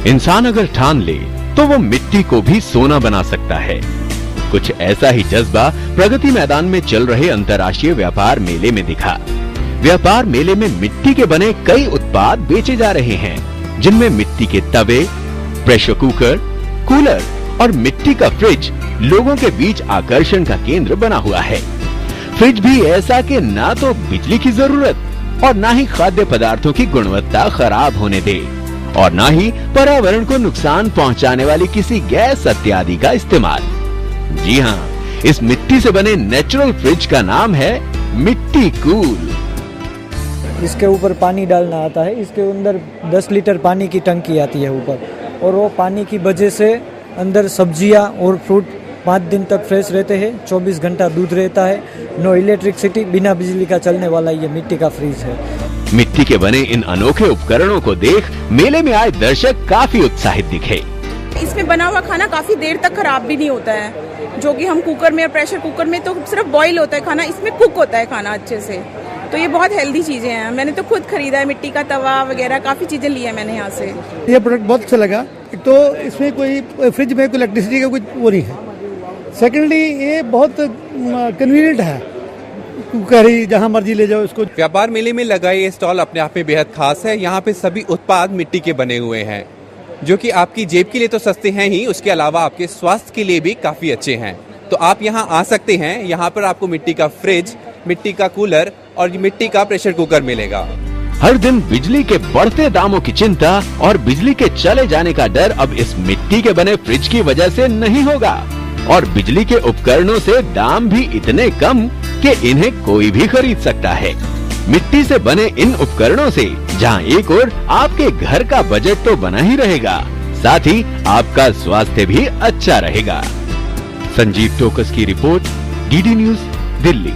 इंसान अगर ठान ले तो वो मिट्टी को भी सोना बना सकता है। कुछ ऐसा ही जज्बा प्रगति मैदान में चल रहे अंतर्राष्ट्रीय व्यापार मेले में दिखा। व्यापार मेले में मिट्टी के बने कई उत्पाद बेचे जा रहे हैं, जिनमें मिट्टी के तवे, प्रेशर कुकर, कूलर और मिट्टी का फ्रिज लोगों के बीच आकर्षण का केंद्र बना हुआ है। फ्रिज भी ऐसा कि ना तो बिजली की जरूरत और ना ही खाद्य पदार्थों की गुणवत्ता खराब होने दे और ना ही पर्यावरण को नुकसान पहुंचाने वाली किसी गैस इत्यादि का इस्तेमाल। जी हाँ, इस मिट्टी से बने नेचुरल फ्रिज का नाम है मिट्टी कूल। इसके ऊपर पानी डालना आता है, इसके अंदर 10 लीटर पानी की टंकी आती है ऊपर, और वो पानी की वजह से अंदर सब्जियां और फ्रूट 5 दिन तक फ्रेश रहते हैं। 24 घंटा दूध रहता है। नो इलेक्ट्रिसिटी, बिना बिजली का चलने वाला ये मिट्टी का फ्रिज है। मिट्टी के बने इन अनोखे उपकरणों को देख मेले में आए दर्शक काफी उत्साहित दिखे। इसमें बना हुआ खाना काफी देर तक खराब भी नहीं होता है, जो कि हम कुकर में, प्रेशर कुकर में तो सिर्फ बॉईल होता है खाना, इसमें कुक होता है खाना अच्छे से। तो ये बहुत हेल्दी चीजें हैं। मैंने तो खुद खरीदा है, मिट्टी का तवा वगैरह काफी चीजें ली है मैंने यहाँ से। ये प्रोडक्ट बहुत अच्छा लगा। एक तो इसमें कोई फ्रिज में कोई इलेक्ट्रिसिटी का कुछ वो नहीं है। सेकेंडली ये बहुत कन्वीनियंट है, कुकर ही जहाँ मर्जी ले जाओ इसको। व्यापार मेले में लगा ये स्टॉल अपने आप में बेहद खास है। यहाँ पे सभी उत्पाद मिट्टी के बने हुए हैं, जो कि आपकी जेब के लिए तो सस्ते हैं ही, उसके अलावा आपके स्वास्थ्य के लिए भी काफी अच्छे हैं। तो आप यहाँ आ सकते हैं। यहाँ पर आपको मिट्टी का फ्रिज, मिट्टी का कूलर और मिट्टी का प्रेशर कुकर मिलेगा। हर दिन बिजली के बढ़ते दामों की चिंता और बिजली के चले जाने का डर अब इस मिट्टी के बने फ्रिज की वजह से नहीं होगा। और बिजली के उपकरणों से दाम भी इतने कम कि इन्हें कोई भी खरीद सकता है। मिट्टी से बने इन उपकरणों से जहां एक ओर आपके घर का बजट तो बना ही रहेगा, साथ ही आपका स्वास्थ्य भी अच्छा रहेगा। संजीव टोकस की रिपोर्ट, डीडी न्यूज, दिल्ली।